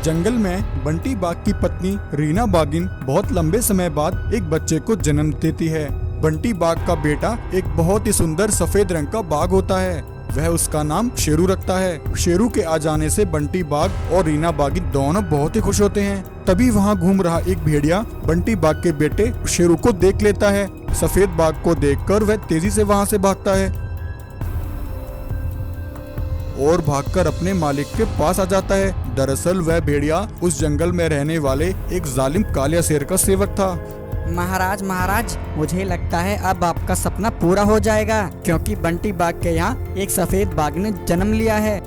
जंगल में बंटी बाघ की पत्नी रीना बाघिन बहुत लंबे समय बाद एक बच्चे को जन्म देती है। बंटी बाघ का बेटा एक बहुत ही सुंदर सफेद रंग का बाघ होता है। वह उसका नाम शेरू रखता है। शेरू के आ जाने से बंटी बाघ और रीना बाघिन दोनों बहुत ही खुश होते हैं। तभी वहाँ घूम रहा एक भेड़िया बंटी बाघ के बेटे शेरू को देख लेता है। सफेद बाघ को देखकर वह तेजी से वहाँ से भागता है और भागकर अपने मालिक के पास आ जाता है। दरअसल वह भेड़िया उस जंगल में रहने वाले एक जालिम कालिया शेर का सेवक था। महाराज, मुझे लगता है अब आपका सपना पूरा हो जाएगा, क्योंकि बंटी बाघ के यहाँ एक सफेद बाघ ने जन्म लिया है।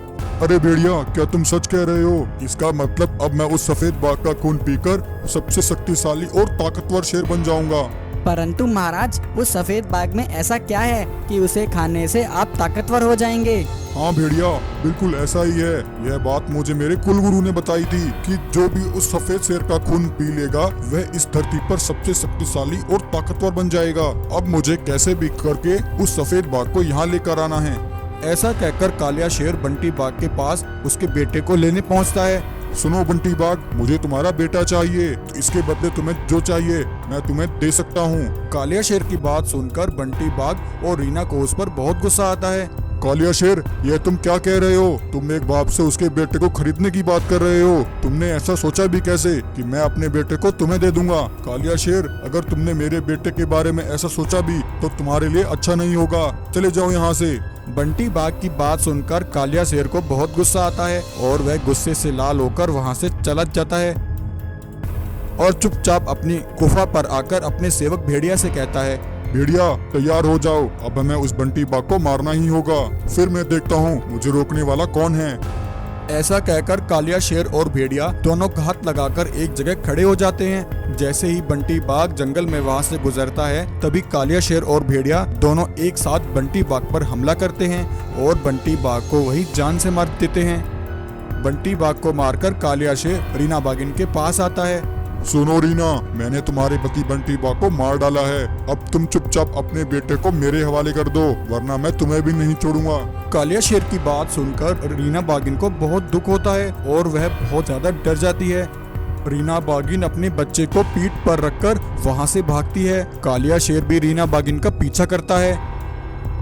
अरे भेड़िया, क्या तुम सच कह रहे हो? इसका मतलब अब मैं उस सफेद बाघ का खून पीकर सबसे शक्तिशाली और ताकतवर शेर बन जाऊंगा। परंतु महाराज, उस सफेद बाघ में ऐसा क्या है कि उसे खाने से आप ताकतवर हो जाएंगे? हाँ भेड़िया, बिल्कुल ऐसा ही है। यह बात मुझे मेरे कुलगुरु ने बताई थी कि जो भी उस सफेद शेर का खून पी लेगा वह इस धरती पर सबसे शक्तिशाली और ताकतवर बन जाएगा। अब मुझे कैसे भी करके उस सफेद बाघ को यहाँ लेकर आना है। ऐसा कहकर कालिया शेर बंटी बाघ के पास उसके बेटे को लेने पहुँचता है। सुनो बंटी बाघ, मुझे तुम्हारा बेटा चाहिए। इसके बदले तुम्हें जो चाहिए मैं तुम्हें दे सकता हूँ। कालिया शेर की बात सुनकर बंटी बाघ और रीना को उस पर बहुत गुस्सा आता है। कालिया शेर, यह तुम क्या कह रहे हो? तुम एक बाप से उसके बेटे को खरीदने की बात कर रहे हो। तुमने ऐसा सोचा भी कैसे कि मैं अपने बेटे को तुम्हें दे दूंगा? कालिया शेर, अगर तुमने मेरे बेटे के बारे में ऐसा सोचा भी तो तुम्हारे लिए अच्छा नहीं होगा। चले जाओ यहाँ से। बंटी बाघ की बात सुनकर कालिया शेर को बहुत गुस्सा आता है और वह गुस्से से लाल होकर वहाँ से चला जाता है और चुपचाप अपनी गुफा पर आकर अपने सेवक भेड़िया से कहता है, भेड़िया तैयार हो जाओ, अब हमें उस बंटी बाघ को मारना ही होगा। फिर मैं देखता हूँ मुझे रोकने वाला कौन है। ऐसा कहकर कालिया शेर और भेड़िया दोनों घात लगाकर एक जगह खड़े हो जाते हैं। जैसे ही बंटी बाघ जंगल में वहां से गुजरता है तभी कालिया शेर और भेड़िया दोनों एक साथ बंटी बाघ पर हमला करते हैं और बंटी बाघ को वही जान से मार देते हैं। बंटी बाघ को मारकर कालिया शेर रीना बाघिन के पास आता है। सुनो रीना, मैंने तुम्हारे पति बंटी बाघ को मार डाला है। अब तुम चुपचाप अपने बेटे को मेरे हवाले कर दो, वरना मैं तुम्हें भी नहीं छोड़ूंगा। कालिया शेर की बात सुनकर रीना बाघिन को बहुत दुख होता है और वह बहुत ज्यादा डर जाती है। रीना बाघिन अपने बच्चे को पीठ पर रखकर वहां से भागती है। कालिया शेर भी रीना बाघिन का पीछा करता है।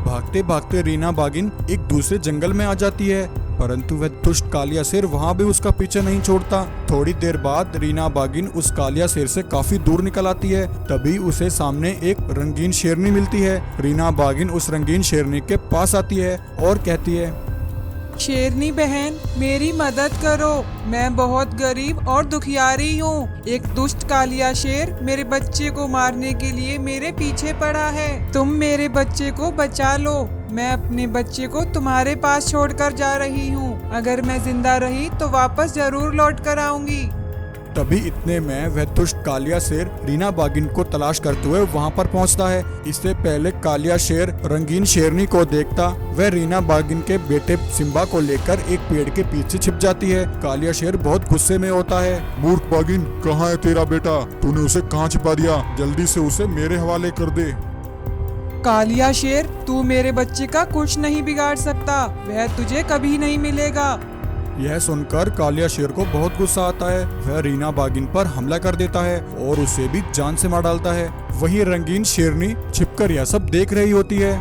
भागते भागते रीना बाघिन एक दूसरे जंगल में आ जाती है, परंतु वह दुष्ट कालिया शेर वहाँ भी उसका पीछा नहीं छोड़ता। थोड़ी देर बाद रीना बाघिन उस कालिया शेर से काफी दूर निकल आती है। तभी उसे सामने एक रंगीन शेरनी मिलती है। रीना बाघिन उस रंगीन शेरनी के पास आती है और कहती है, शेरनी बहन, मेरी मदद करो। मैं बहुत गरीब और दुखियारी हूँ। एक दुष्ट कालिया शेर मेरे बच्चे को मारने के लिए मेरे पीछे पड़ा है। तुम मेरे बच्चे को बचा लो। मैं अपने बच्चे को तुम्हारे पास छोड़कर जा रही हूँ। अगर मैं जिंदा रही तो वापस जरूर लौट कर आऊंगी। तभी इतने में वह दुष्ट कालिया शेर रीना बाघिन को तलाश करते हुए वहां पर पहुंचता है। इससे पहले कालिया शेर रंगीन शेरनी को देखता वह रीना बाघिन के बेटे सिम्बा को लेकर एक पेड़ के पीछे छिप जाती है। कालिया शेर बहुत गुस्से में होता है। मूर्ख बाघिन, कहाँ है तेरा बेटा? तूने उसे कहाँ छिपा दिया? जल्दी से उसे मेरे हवाले कर दे। कालिया शेर, तू मेरे बच्चे का कुछ नहीं बिगाड़ सकता। वह तुझे कभी नहीं मिलेगा। यह सुनकर कालिया शेर को बहुत गुस्सा आता है। वह रीना बाघिन पर हमला कर देता है और उसे भी जान से मार डालता है। वहीं रंगीन शेरनी छिपकर यह सब देख रही होती है।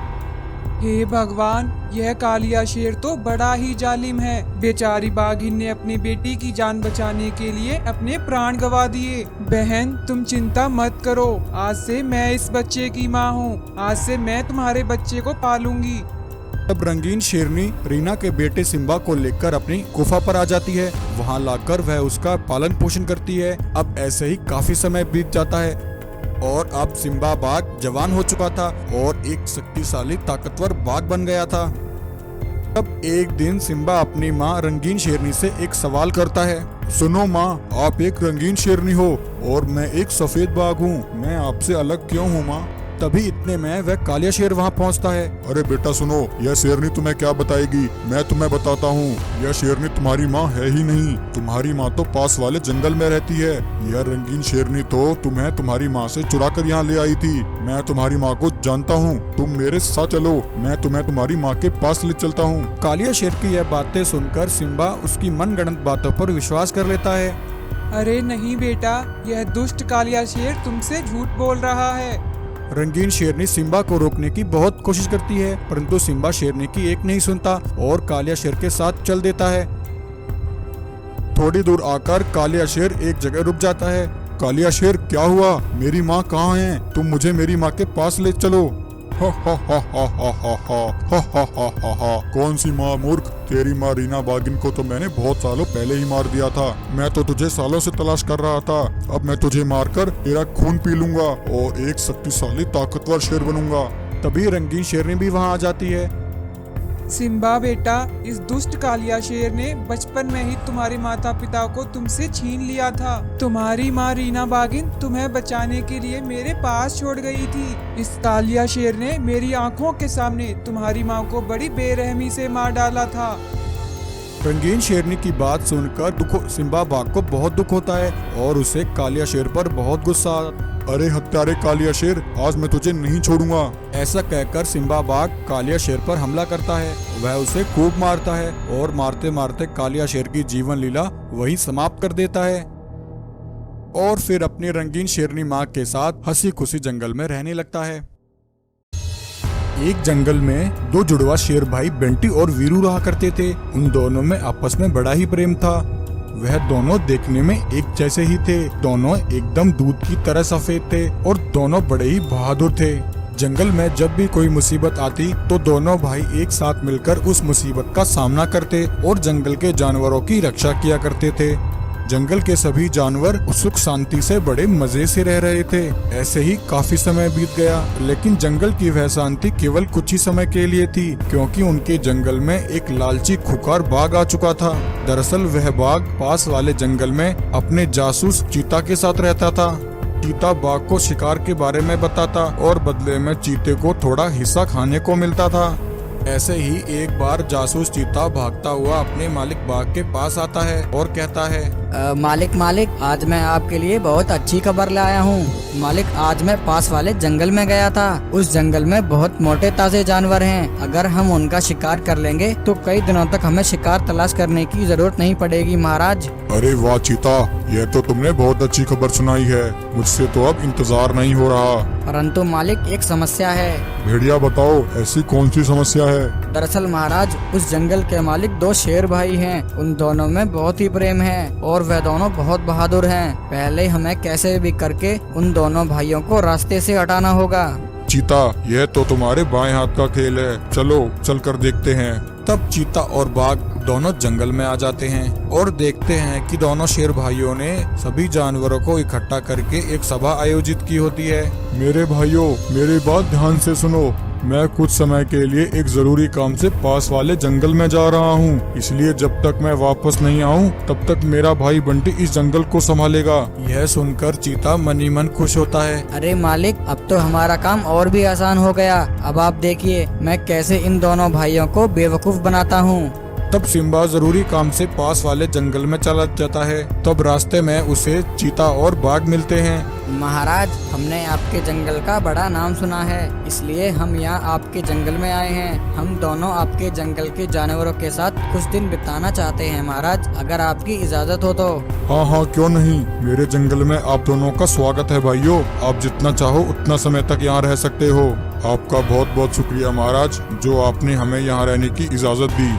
हे भगवान, यह कालिया शेर तो बड़ा ही जालिम है। बेचारी बाघिन ने अपनी बेटी की जान बचाने के लिए अपने प्राण गंवा दिए। बहन, तुम चिंता मत करो। आज से मैं इस बच्चे की माँ हूँ। आज से मैं तुम्हारे बच्चे को पालूंगी। तब रंगीन शेरनी रीना के बेटे सिम्बा को लेकर अपनी गुफा पर आ जाती है। वहां लाकर वह उसका पालन पोषण करती है। अब ऐसे ही काफी समय बीत जाता है और अब सिम्बा बाघ जवान हो चुका था और एक शक्तिशाली ताकतवर बाघ बन गया था। तब एक दिन सिम्बा अपनी माँ रंगीन शेरनी से एक सवाल करता है। सुनो माँ, आप एक रंगीन शेरनी हो और मैं एक सफेद बाघ हूँ। मैं आपसे अलग क्यों हूँ माँ? तभी इतने में वह कालिया शेर वहाँ पहुँचता है। अरे बेटा सुनो, यह शेरनी तुम्हें क्या बताएगी, मैं तुम्हें बताता हूँ। यह शेरनी तुम्हारी माँ है ही नहीं, तुम्हारी माँ तो पास वाले जंगल में रहती है। यह रंगीन शेरनी तो तुम्हें तुम्हारी माँ से चुरा कर यहाँ ले आई थी। मैं तुम्हारी माँ को जानता हूँ, तुम मेरे साथ चलो, मैं तुम्हें तुम्हारी माँ के पास ले चलता हूँ। कालिया शेर की यह बातें सुनकर सिम्बा उसकी मनगढ़ंत बातों पर विश्वास कर लेता है। अरे नहीं बेटा, यह दुष्ट कालिया शेर तुमसे झूठ बोल रहा है। रंगीन शेरनी सिम्बा को रोकने की बहुत कोशिश करती है, परंतु सिम्बा शेरनी की एक नहीं सुनता और कालिया शेर के साथ चल देता है। थोड़ी दूर आकर कालिया शेर एक जगह रुक जाता है। कालिया शेर, क्या हुआ? मेरी माँ कहाँ है? तुम मुझे मेरी माँ के पास ले चलो। हा हा हा हा हा हा हा हा हा हा हा हा। कौन सी माँ मूर्ख, तेरी माँ रीना बागिन को तो मैंने बहुत सालों पहले ही मार दिया था। मैं तो तुझे सालों से तलाश कर रहा था। अब मैं तुझे मारकर तेरा खून पी लूंगा और एक शक्तिशाली ताकतवर शेर बनूंगा। तभी रंगीन शेरनी भी वहाँ आ जाती है। सिम्बा बेटा, इस दुष्ट कालिया शेर ने बचपन में ही तुम्हारे माता पिता को तुमसे छीन लिया था। तुम्हारी माँ रीना बागिन तुम्हें बचाने के लिए मेरे पास छोड़ गई थी। इस कालिया शेर ने मेरी आंखों के सामने तुम्हारी माँ को बड़ी बेरहमी से मार डाला था। रंगीन शेरनी की बात सुनकर सिम्बा बाघ को बहुत दुख होता है और उसे कालिया शेर पर बहुत गुस्सा आता है। अरे हत्यारे कालिया शेर, आज मैं तुझे नहीं छोड़ूंगा। ऐसा कहकर सिम्बा बाघ कालिया शेर पर हमला करता है। वह उसे खूब मारता है और मारते मारते कालिया शेर की जीवन लीला वही समाप्त कर देता है और फिर अपनी रंगीन शेरनी माँ के साथ हंसी खुशी जंगल में रहने लगता है। एक जंगल में दो जुड़वा शेर भाई बंटी और वीरू रहा करते थे। उन दोनों में आपस में बड़ा ही प्रेम था। वह दोनों देखने में एक जैसे ही थे। दोनों एकदम दूध की तरह सफेद थे और दोनों बड़े ही बहादुर थे। जंगल में जब भी कोई मुसीबत आती तो दोनों भाई एक साथ मिलकर उस मुसीबत का सामना करते और जंगल के जानवरों की रक्षा किया करते थे। जंगल के सभी जानवर सुख शांति से बड़े मजे से रह रहे थे। ऐसे ही काफी समय बीत गया, लेकिन जंगल की वह शांति केवल कुछ ही समय के लिए थी, क्योंकि उनके जंगल में एक लालची खुखार बाघ आ चुका था। दरअसल वह बाघ पास वाले जंगल में अपने जासूस चीता के साथ रहता था। चीता बाघ को शिकार के बारे में बताता और बदले में चीते को थोड़ा हिस्सा खाने को मिलता था। ऐसे ही एक बार जासूस चीता भागता हुआ अपने मालिक बाघ के पास आता है और कहता है, मालिक, आज मैं आपके लिए बहुत अच्छी खबर लाया हूँ। मालिक, आज मैं पास वाले जंगल में गया था। उस जंगल में बहुत मोटे ताजे जानवर हैं। अगर हम उनका शिकार कर लेंगे तो कई दिनों तक हमें शिकार तलाश करने की जरूरत नहीं पड़ेगी महाराज। अरे वाह चीता, यह तो तुमने बहुत अच्छी खबर सुनाई है। मुझसे तो अब इंतजार नहीं हो रहा। परंतु मालिक, एक समस्या है। भेड़िया बताओ, ऐसी कौन सी समस्या है? दरअसल महाराज, उस जंगल के मालिक दो शेर भाई हैं। उन दोनों में बहुत ही प्रेम है और वह दोनों बहुत बहादुर हैं। पहले हमें कैसे भी करके उन दोनों भाइयों को रास्ते से हटाना होगा। चीता, यह तो तुम्हारे बाएं हाथ का खेल है। चलो चल कर देखते हैं। तब चीता और बाघ दोनों जंगल में आ जाते हैं और देखते हैं कि दोनों शेर भाइयों ने सभी जानवरों को इकट्ठा करके एक सभा आयोजित की होती है। मेरे भाइयों, मेरी बात ध्यान से सुनो। मैं कुछ समय के लिए एक जरूरी काम से पास वाले जंगल में जा रहा हूँ, इसलिए जब तक मैं वापस नहीं आऊँ तब तक मेरा भाई बंटी इस जंगल को संभालेगा। यह सुनकर चीता मन ही मन खुश होता है। अरे मालिक, अब तो हमारा काम और भी आसान हो गया। अब आप देखिए मैं कैसे इन दोनों भाइयों को बेवकूफ बनाता हूँ। तब सिम्बा जरूरी काम से पास वाले जंगल में चला जाता है। तब रास्ते में उसे चीता और बाघ मिलते हैं। महाराज, हमने आपके जंगल का बड़ा नाम सुना है, इसलिए हम यहाँ आपके जंगल में आए हैं। हम दोनों आपके जंगल के जानवरों के साथ कुछ दिन बिताना चाहते हैं महाराज, अगर आपकी इजाजत हो तो। हाँ, क्यों नहीं। मेरे जंगल में आप दोनों का स्वागत है भाइयों। आप जितना चाहो उतना समय तक यहाँ रह सकते हो। आपका बहुत बहुत शुक्रिया महाराज, जो आपने हमें यहाँ रहने की इजाजत दी।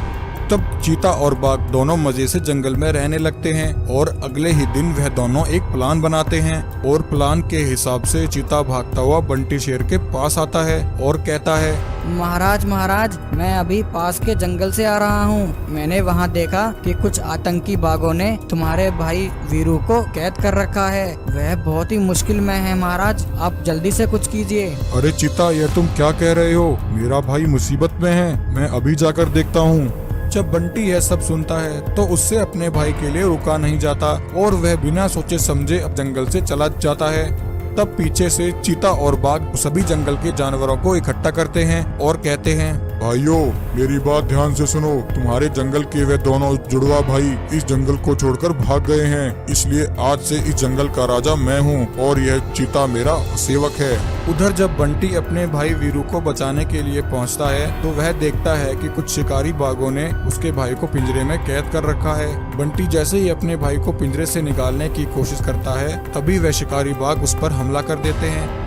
तब चीता और बाघ दोनों मजे से जंगल में रहने लगते हैं और अगले ही दिन वह दोनों एक प्लान बनाते हैं और प्लान के हिसाब से चीता भागता हुआ बंटी शेर के पास आता है और कहता है, महाराज, मैं अभी पास के जंगल से आ रहा हूँ। मैंने वहाँ देखा कि कुछ आतंकी बाघों ने तुम्हारे भाई वीरू को कैद कर रखा है। वह बहुत ही मुश्किल में है महाराज, आप जल्दी से कुछ कीजिए। अरे चीता, यह तुम क्या कह रहे हो? मेरा भाई मुसीबत में है, मैं अभी जाकर देखता हूँ। जब बंटी यह सब सुनता है तो उससे अपने भाई के लिए रुका नहीं जाता और वह बिना सोचे समझे अब जंगल से चला जाता है। तब पीछे से चीता और बाघ सभी जंगल के जानवरों को इकट्ठा करते हैं और कहते हैं, भाइयों मेरी बात ध्यान से सुनो। तुम्हारे जंगल के वे दोनों जुड़वा भाई इस जंगल को छोड़कर भाग गए हैं, इसलिए आज से इस जंगल का राजा मैं हूँ और यह चीता मेरा सेवक है। उधर जब बंटी अपने भाई वीरू को बचाने के लिए पहुंचता है तो वह देखता है कि कुछ शिकारी बाघों ने उसके भाई को पिंजरे में कैद कर रखा है। बंटी जैसे ही अपने भाई को पिंजरे से निकालने की कोशिश करता है तभी वह शिकारी बाघ उस पर हमला कर देते हैं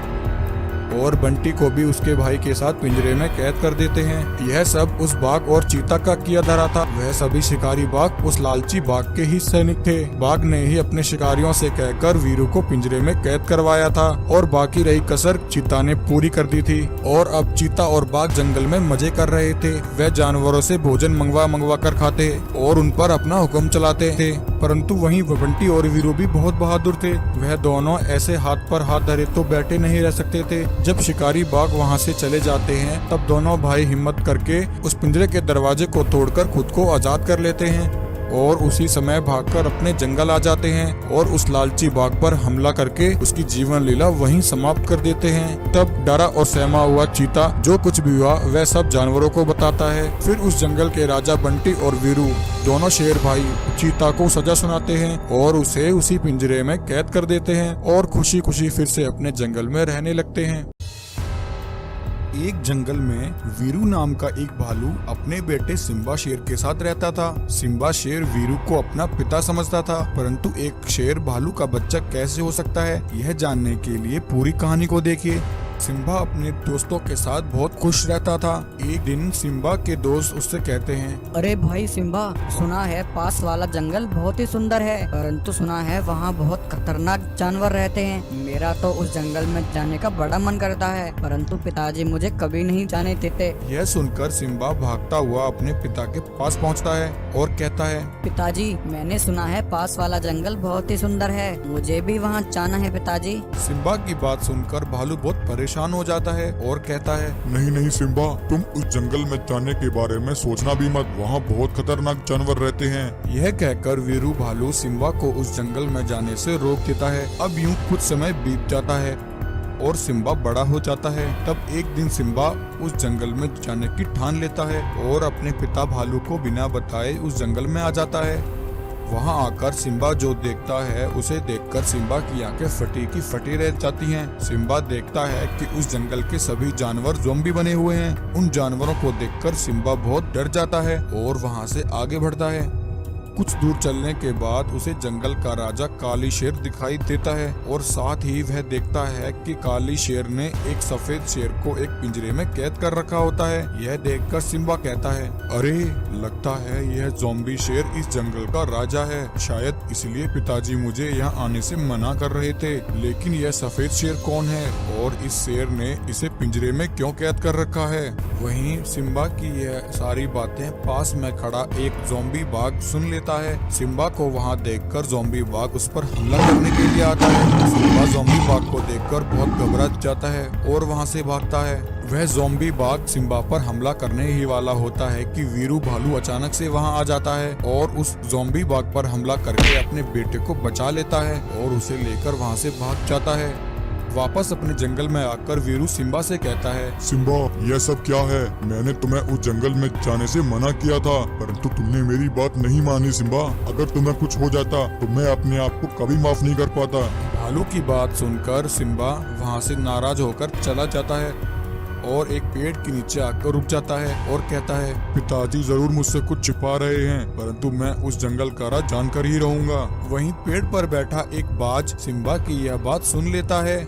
और बंटी को भी उसके भाई के साथ पिंजरे में कैद कर देते हैं। यह सब उस बाघ और चीता का किया धरा था। वह सभी शिकारी बाघ उस लालची बाघ के ही सैनिक थे। बाघ ने ही अपने शिकारियों से कहकर वीरू को पिंजरे में कैद करवाया था और बाकी रही कसर चीता ने पूरी कर दी थी। और अब चीता और बाघ जंगल में मजे कर रहे थे। वह जानवरों से भोजन मंगवा कर खाते और उन पर अपना हुक्म चलाते थे। परंतु वहीं बंटी और वीरू भी बहुत बहादुर थे। वह दोनों ऐसे हाथ पर हाथ धरे तो बैठे नहीं रह सकते थे। जब शिकारी बाघ वहां से चले जाते हैं तब दोनों भाई हिम्मत करके उस पिंजरे के दरवाजे को तोड़कर खुद को आजाद कर लेते हैं और उसी समय भागकर अपने जंगल आ जाते हैं और उस लालची बाघ पर हमला करके उसकी जीवन लीला वहीं समाप्त कर देते हैं। तब डरा और सहमा हुआ चीता जो कुछ भी हुआ वह सब जानवरों को बताता है। फिर उस जंगल के राजा बंटी और वीरू दोनों शेर भाई चीता को सजा सुनाते हैं और उसे उसी पिंजरे में कैद कर देते हैं और खुशी खुशी फिर से अपने जंगल में रहने लगते हैं। एक जंगल में वीरू नाम का एक भालू अपने बेटे सिम्बा शेर के साथ रहता था। सिम्बा शेर वीरू को अपना पिता समझता था, परंतु एक शेर भालू का बच्चा कैसे हो सकता है, यह जानने के लिए पूरी कहानी को देखिए। सिम्बा अपने दोस्तों के साथ बहुत खुश रहता था। एक दिन सिम्बा के दोस्त उससे कहते हैं, अरे भाई सिम्बा, सुना है पास वाला जंगल बहुत ही सुंदर है, परंतु सुना है वहाँ बहुत खतरनाक जानवर रहते हैं। मेरा तो उस जंगल में जाने का बड़ा मन करता है, परंतु पिताजी मुझे कभी नहीं जाने देते। यह सुनकर सिम्बा भागता हुआ अपने पिता के पास पहुंचता है और कहता है, पिताजी मैंने सुना है पास वाला जंगल बहुत ही सुंदर है, मुझे भी वहाँ जाना है पिताजी। सिम्बा की बात सुनकर भालू बहुत परेशान हो जाता है और कहता है, नहीं नहीं सिम्बा, तुम उस जंगल में जाने के बारे में सोचना भी मत, वहाँ बहुत खतरनाक जानवर रहते हैं। यह कहकर वीरू भालू सिम्बा को उस जंगल में जाने से रोक देता है। अब यूं कुछ समय बीत जाता है और सिम्बा बड़ा हो जाता है। तब एक दिन सिम्बा उस जंगल में जाने की ठान लेता है और अपने पिता भालू को बिना बताए उस जंगल में आ जाता है। वहां आकर सिम्बा जो देखता है उसे देखकर सिम्बा की आंखें फटी की फटी रह जाती हैं। सिम्बा देखता है कि उस जंगल के सभी जानवर ज़ॉम्बी बने हुए हैं। उन जानवरों को देखकर सिम्बा बहुत डर जाता है और वहां से आगे बढ़ता है। कुछ दूर चलने के बाद उसे जंगल का राजा काली शेर दिखाई देता है और साथ ही वह देखता है कि काली शेर ने एक सफेद शेर को एक पिंजरे में कैद कर रखा होता है। यह देखकर सिम्बा कहता है, अरे लगता है यह ज़ॉम्बी शेर इस जंगल का राजा है, शायद इसलिए पिताजी मुझे यहाँ आने से मना कर रहे थे। लेकिन यह सफेद शेर कौन है और इस शेर ने इसे पिंजरे में क्यों कैद कर रखा है। वहीं सिम्बा की यह सारी बातें पास में खड़ा एक ज़ॉम्बी बाघ सुन लेता है। सिम्बा को वहां देखकर ज़ॉम्बी बाघ उस पर हमला करने के लिए आता है। सिम्बा ज़ॉम्बी बाघ को देखकर बहुत घबरा जाता है और वहां से भागता है। वह ज़ॉम्बी बाघ सिम्बा पर हमला करने ही वाला होता है कि वीरू भालू अचानक से वहां आ जाता है और उस ज़ॉम्बी बाघ पर हमला करके अपने बेटे को बचा लेता है और उसे लेकर वहां से भाग जाता है। वापस अपने जंगल में आकर वीरू सिम्बा से कहता है, सिम्बा यह सब क्या है, मैंने तुम्हें उस जंगल में जाने से मना किया था, परंतु तुमने मेरी बात नहीं मानी। सिम्बा अगर तुम्हें कुछ हो जाता तो मैं अपने आप को कभी माफ नहीं कर पाता। भालू की बात सुनकर सिम्बा वहां से नाराज होकर चला जाता है और एक पेड़ के नीचे आकर रुक जाता है और कहता है, पिताजी जरूर मुझसे कुछ छिपा रहे हैं, परंतु मैं उस जंगल का राज जानकर ही रहूंगा। वहीं पेड़ पर बैठा एक बाज सिम्बा की यह बात सुन लेता है।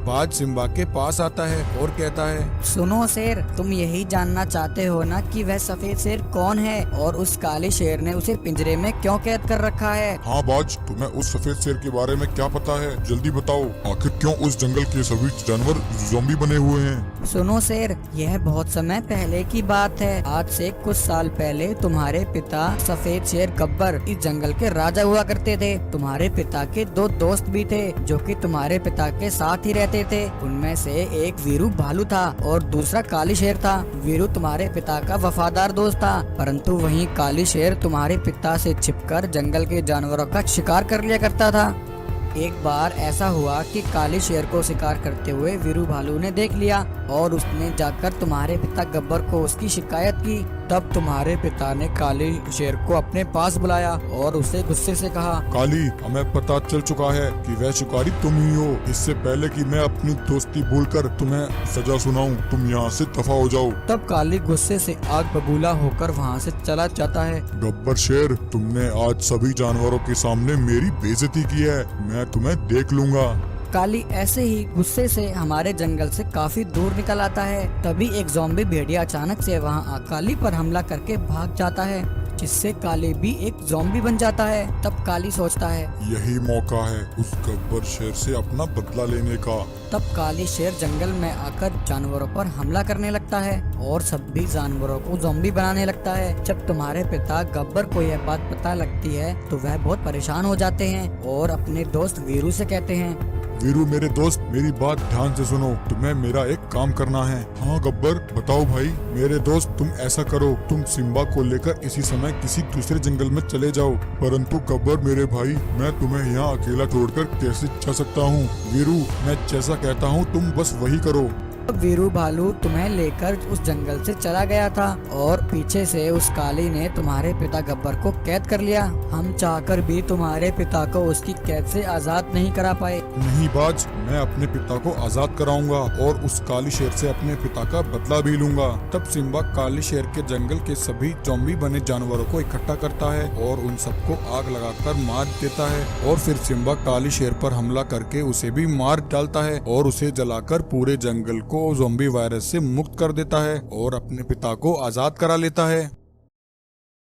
बाज सिम्बा के पास आता है और कहता है, सुनो शेर, तुम यही जानना चाहते हो ना कि वह सफेद शेर कौन है और उस काले शेर ने उसे पिंजरे में क्यों कैद कर रखा है। हाँ बाज, तुम्हें उस सफेद शेर के बारे में क्या पता है, जल्दी बताओ, आखिर क्यों उस जंगल के सभी जानवर ज़ॉम्बी बने हुए हैं। सुनो शेर, यह बहुत समय पहले की बात है। आज से कुछ साल पहले तुम्हारे पिता सफेद शेर गब्बर इस जंगल के राजा हुआ करते थे। तुम्हारे पिता के दो दोस्त भी थे जो कि तुम्हारे पिता के साथ ही रहते थे। उनमें से एक वीरू भालू था और दूसरा काली शेर था। वीरू तुम्हारे पिता का वफादार दोस्त था, परंतु वहीं काली शेर तुम्हारे पिता से छिपकर जंगल के जानवरों का शिकार कर लिया करता था। एक बार ऐसा हुआ कि काली शेर को शिकार करते हुए वीरू भालू ने देख लिया और उसने जाकर तुम्हारे पिता गब्बर को उसकी शिकायत की। तब तुम्हारे पिता ने काली शेर को अपने पास बुलाया और उसे गुस्से से कहा, काली, हमें पता चल चुका है कि वह शिकारी तुम ही हो। इससे पहले कि मैं अपनी दोस्ती भूलकर तुम्हें सजा सुनाऊं, तुम यहाँ से दफा हो जाओ। तब काली गुस्से से आग बबूला होकर वहाँ से चला जाता है। गब्बर शेर, तुमने आज सभी जानवरों के सामने मेरी बेइज्जती की है, मैं तुम्हें देख लूंगा। काली ऐसे ही गुस्से से हमारे जंगल से काफी दूर निकल आता है। तभी एक ज़ॉम्बी भेड़िया अचानक से वहाँ काली पर हमला करके भाग जाता है, जिससे काली भी एक ज़ॉम्बी बन जाता है। तब काली सोचता है, यही मौका है उस गब्बर शेर से अपना बदला लेने का। तब काली शेर जंगल में आकर जानवरों पर हमला करने लगता है और सभी जानवरों को ज़ॉम्बी बनाने लगता है। जब तुम्हारे पिता गब्बर को यह बात पता लगती है तो वह बहुत परेशान हो जाते हैं और अपने दोस्त वीरू से कहते हैं, वीरू मेरे दोस्त, मेरी बात ध्यान से सुनो, तुम्हें मेरा एक काम करना है। हाँ गब्बर, बताओ भाई। मेरे दोस्त, तुम ऐसा करो, तुम सिम्बा को लेकर इसी समय किसी दूसरे जंगल में चले जाओ। परंतु गब्बर मेरे भाई, मैं तुम्हें यहाँ अकेला छोड़कर कैसे जा सकता हूँ? वीरू, मैं जैसा कहता हूँ तुम बस वही करो। वीरू भालू तुम्हें लेकर उस जंगल से चला गया था और पीछे से उस काली ने तुम्हारे पिता गब्बर को कैद कर लिया। हम चाहकर भी तुम्हारे पिता को उसकी कैद से आजाद नहीं करा पाए। नहीं बाज, मैं अपने पिता को आजाद कराऊंगा और उस काली शेर से अपने पिता का बदला भी लूंगा। तब सिम्बा काली शेर के जंगल के सभी ज़ॉम्बी बने जानवरों को इकट्ठा करता है और उन सबको आग लगाकर मार देता है और फिर सिम्बा काली शेर पर हमला करके उसे भी मार डालता है और उसे जलाकर पूरे जंगल को ज़ॉम्बी वायरस से मुक्त कर देता है और अपने पिता को आजाद करा लेता है।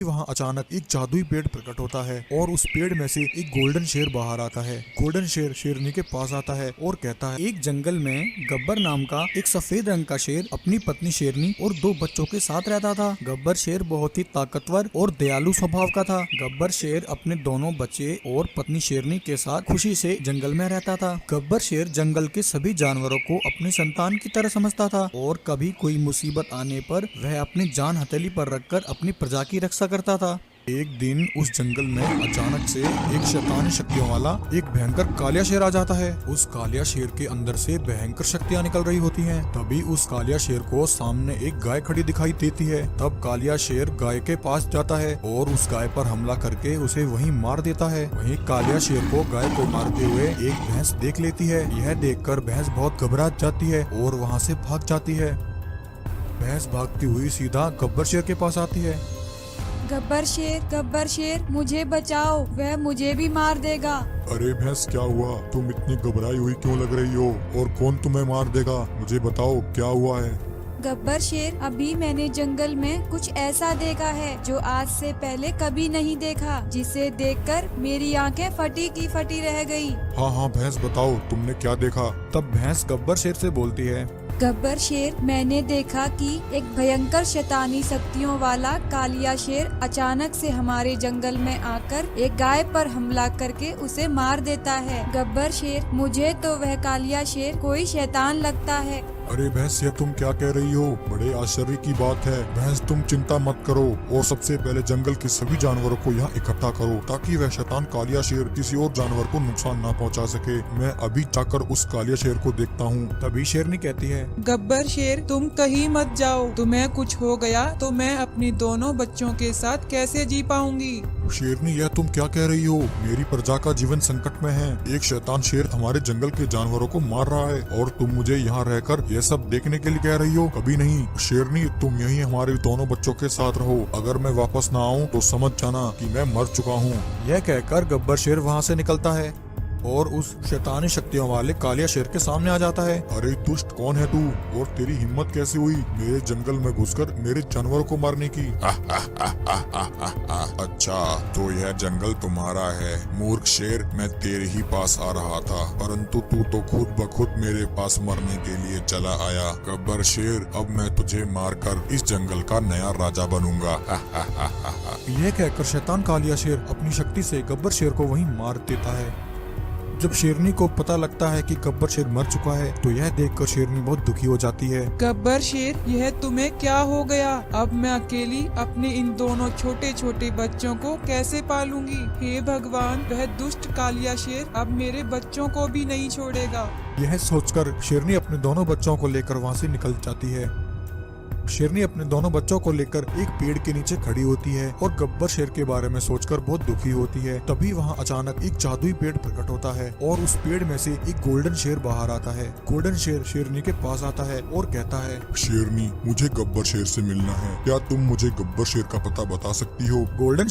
वहाँ अचानक एक जादुई पेड़ प्रकट होता है और उस पेड़ में से एक गोल्डन शेर बाहर आता है। गोल्डन शेर शेरनी के पास आता है और कहता है, एक जंगल में गब्बर नाम का एक सफेद रंग का शेर अपनी पत्नी शेरनी और 2 बच्चों के साथ रहता था। गब्बर शेर बहुत ही ताकतवर और दयालु स्वभाव का था। गब्बर शेर अपने दोनों बच्चे और पत्नी शेरनी के साथ खुशी से जंगल में रहता था। गब्बर शेर जंगल के सभी जानवरों को अपनी संतान की तरह समझता था और कभी कोई मुसीबत आने पर वह अपनी जान हथेली पर रखकर अपनी प्रजा की रक्षा करता था। एक दिन उस जंगल में अचानक से एक शैतानी शक्तियों वाला एक भयंकर कालिया शेर आ जाता है। उस कालिया शेर के अंदर से भयंकर शक्तियां निकल रही होती हैं। तभी उस कालिया शेर को सामने एक गाय खड़ी दिखाई देती है। तब कालिया शेर गाय के पास जाता है और उस गाय पर हमला करके उसे वहीं मार देता है। वहीं कालिया शेर को गाय को मारते हुए एक भैंस देख लेती है। यह देखकर भैंस बहुत घबरा जाती है और वहाँ से भाग जाती है। भैंस भागती हुई सीधा गब्बर शेर के पास आती है। गब्बर शेर, मुझे बचाओ, वह मुझे भी मार देगा। अरे भैंस, क्या हुआ? तुम इतनी घबराई हुई क्यों लग रही हो? और कौन तुम्हें मार देगा? मुझे बताओ क्या हुआ है? गब्बर शेर, अभी मैंने जंगल में कुछ ऐसा देखा है जो आज से पहले कभी नहीं देखा, जिसे देखकर मेरी आंखें फटी की फटी रह गई। हाँ भैंस, बताओ तुमने क्या देखा? तब भैंस गब्बर शेर से बोलती है, गब्बर शेर, मैंने देखा कि एक भयंकर शैतानी शक्तियों वाला कालिया शेर अचानक से हमारे जंगल में आकर एक गाय पर हमला करके उसे मार देता है। गब्बर शेर, मुझे तो वह कालिया शेर कोई शैतान लगता है। अरे भैंस, ये तुम क्या कह रही हो? बड़े आश्चर्य की बात है। भैंस, तुम चिंता मत करो और सबसे पहले जंगल के सभी जानवरों को यहाँ इकट्ठा करो ताकि वह शैतान कालिया शेर किसी और जानवर को नुकसान ना पहुँचा सके। मैं अभी जाकर उस कालिया शेर को देखता हूँ। तभी शेरनी कहती है, गब्बर शेर, तुम कहीं मत जाओ। तुम्हें कुछ हो गया तो मैं अपनी दोनों बच्चों के साथ कैसे जी पाऊंगी? शेरनी, यह तुम क्या कह रही हो? मेरी प्रजा का जीवन संकट में है। एक शैतान शेर हमारे जंगल के जानवरों को मार रहा है और तुम मुझे यहाँ रहकर यह सब देखने के लिए कह रही हो? कभी नहीं। शेरनी, तुम यहीं हमारे दोनों बच्चों के साथ रहो। अगर मैं वापस ना आऊँ तो समझ जाना कि मैं मर चुका हूँ। यह कहकर गब्बर शेर वहाँ से निकलता है और उस शैतानी शक्तियों वाले कालिया शेर के सामने आ जाता है। अरे दुष्ट, कौन है तू और तेरी हिम्मत कैसे हुई मेरे जंगल में घुसकर मेरे जानवरों को मारने की? अच्छा, तो यह जंगल तुम्हारा है। मूर्ख शेर, मैं तेरे ही पास आ रहा था, परंतु तू तो खुद ब खुद मेरे पास मरने के लिए चला आया। गब्बर शेर, अब मैं तुझे मारकर इस जंगल का नया राजा बनूंगा। यह कहकर शैतान कालिया शेर अपनी शक्ति से गब्बर शेर को वहीं मार देता है। जब शेरनी को पता लगता है कि गब्बर शेर मर चुका है तो यह देखकर शेरनी बहुत दुखी हो जाती है। गब्बर शेर, यह तुम्हें क्या हो गया? अब मैं अकेली अपने इन दोनों छोटे छोटे बच्चों को कैसे पालूंगी? हे भगवान, वह दुष्ट कालिया शेर अब मेरे बच्चों को भी नहीं छोड़ेगा। यह सोचकर शेरनी अपने दोनों बच्चों को लेकर वहाँ से निकल जाती है। शेरनी अपने दोनों बच्चों को लेकर एक पेड़ के नीचे खड़ी होती है और गब्बर शेर के बारे में सोचकर बहुत दुखी होती है। तभी वहाँ अचानक एक जादुई पेड़ प्रकट होता है और उस पेड़ में से एक गोल्डन शेर बाहर आता है। गोल्डन शेर शेरनी के पास आता है और कहता है, शेरनी, मुझे गब्बर शेर से मिलना है। क्या तुम मुझे गब्बर शेर का पता बता सकती हो? गोल्डन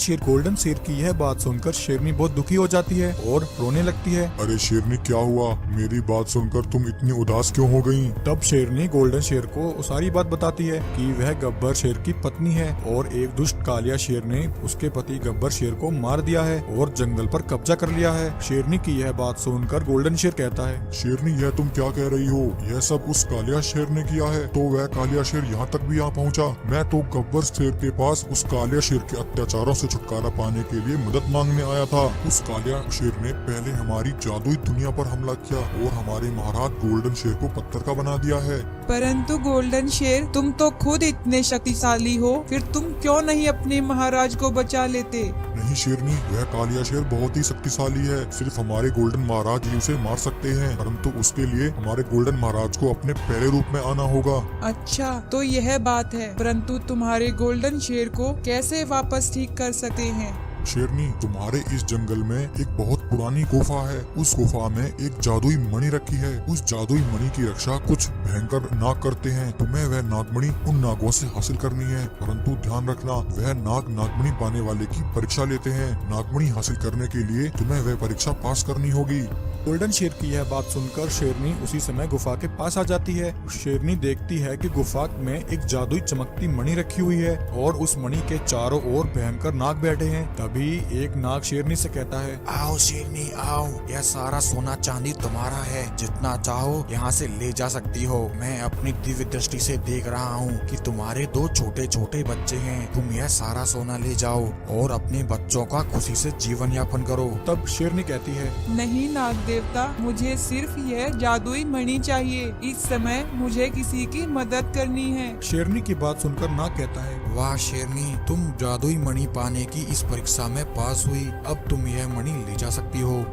शेर की यह बात सुनकर शेरनी बहुत दुखी हो जाती है और रोने लगती है। अरे शेरनी, क्या हुआ? मेरी बात सुनकर तुम इतनी उदास क्यों हो गई? तब शेरनी गोल्डन शेर को सारी बात बताती है कि वह गब्बर शेर की पत्नी है और एक दुष्ट कालिया शेर ने उसके पति गब्बर शेर को मार दिया है और जंगल पर कब्जा कर लिया है। शेरनी की यह बात सुनकर गोल्डन शेर कहता है, शेरनी, यह तुम क्या कह रही हो? यह सब उस कालिया शेर ने किया है? तो वह कालिया शेर यहाँ तक भी आ पहुँचा? मैं तो गब्बर शेर के पास उस कालिया शेर के अत्याचारों से छुटकारा पाने के लिए मदद मांगने आया था। उस कालिया शेर ने पहले हमारी जादुई दुनिया पर हमला किया और हमारे महाराज गोल्डन शेर को पत्थर का बना दिया है। परंतु गोल्डन शेर, तुम तो खुद इतने शक्तिशाली हो, फिर तुम क्यों नहीं अपने महाराज को बचा लेते? नहीं शेरनी, वह कालिया शेर बहुत ही शक्तिशाली है। सिर्फ हमारे गोल्डन महाराज ही उसे मार सकते हैं, परंतु उसके लिए हमारे गोल्डन महाराज को अपने पहले रूप में आना होगा। अच्छा, तो यह बात है। परंतु तुम्हारे गोल्डन शेर को कैसे वापस ठीक कर सकते हैं? शेरनी, तुम्हारे इस जंगल में एक बहुत पुरानी गुफा है। उस गुफा में एक जादुई मणि रखी है। उस जादुई मणि की रक्षा कुछ भयंकर नाग करते हैं। तुम्हें वह नागमणि उन नागों से हासिल करनी है, परंतु ध्यान रखना, वह नाग नागमणि पाने वाले की परीक्षा लेते हैं। नागमणि हासिल करने के लिए तुम्हें वह परीक्षा पास करनी होगी। गोल्डन शेर की यह बात सुनकर शेरनी उसी समय गुफा के पास आ जाती है। शेरनी देखती है कि गुफा में एक जादुई चमकती मणि रखी हुई है और उस मणि के चारों ओर भयंकर नाग बैठे हैं। तभी एक नाग शेरनी से कहता है, आओ शेरनी आओ, यह सारा सोना चांदी तुम्हारा है, जितना चाहो यहाँ से ले जा सकती हो। मैं अपनी दिव्य दृष्टि से देख रहा हूँ कि तुम्हारे दो छोटे छोटे बच्चे हैं। तुम यह सारा सोना ले जाओ और अपने बच्चों का खुशी से जीवन यापन करो। तब शेरनी कहती है, नहीं नाग देवता, मुझे सिर्फ यह जादुई मणि चाहिए। इस समय मुझे किसी की मदद करनी है। शेरनी की बात सुनकर नाग कहता है, वाह शेरनी, तुम जादुई मणि पाने की इस परीक्षा में पास हुई। अब तुम यह मणि ले जा सकती हो।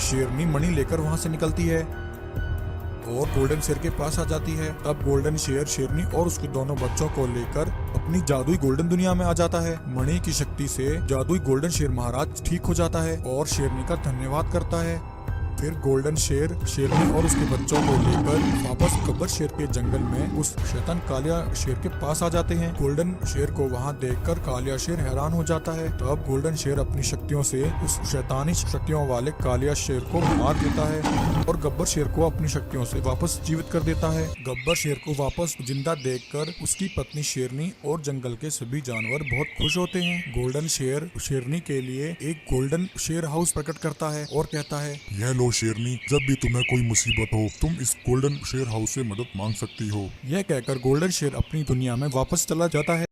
शेरनी मणि लेकर वहाँ से निकलती है और गोल्डन शेर के पास आ जाती है। तब गोल्डन शेर शेरनी और उसके दोनों बच्चों को लेकर अपनी जादुई गोल्डन दुनिया में आ जाता है। मणि की शक्ति से जादुई गोल्डन शेर महाराज ठीक हो जाता है और शेरनी का धन्यवाद करता है। फिर गोल्डन शेर शेरनी और उसके बच्चों को लेकर वापस गब्बर शेर के जंगल में उस शैतान कालिया शेर के पास आ जाते हैं। गोल्डन शेर को वहां देखकर कालिया शेर हैरान हो जाता है। तब गोल्डन शेर अपनी शक्तियों से उस शैतानी शक्तियों वाले कालिया शेर को मार देता है और गब्बर शेर को अपनी शक्तियों से वापस जीवित कर देता है। गब्बर शेर को वापस जिंदा देखकर उसकी पत्नी शेरनी और जंगल के सभी जानवर बहुत खुश होते हैं। गोल्डन शेर शेरनी के लिए एक गोल्डन शेर हाउस प्रकट करता है और कहता है, यह लो शेरनी, जब भी तुम्हें कोई मुसीबत हो तुम इस गोल्डन शेर हाउस से मदद मांग सकती हो। यह कहकर गोल्डन शेर अपनी दुनिया में वापस चला जाता है।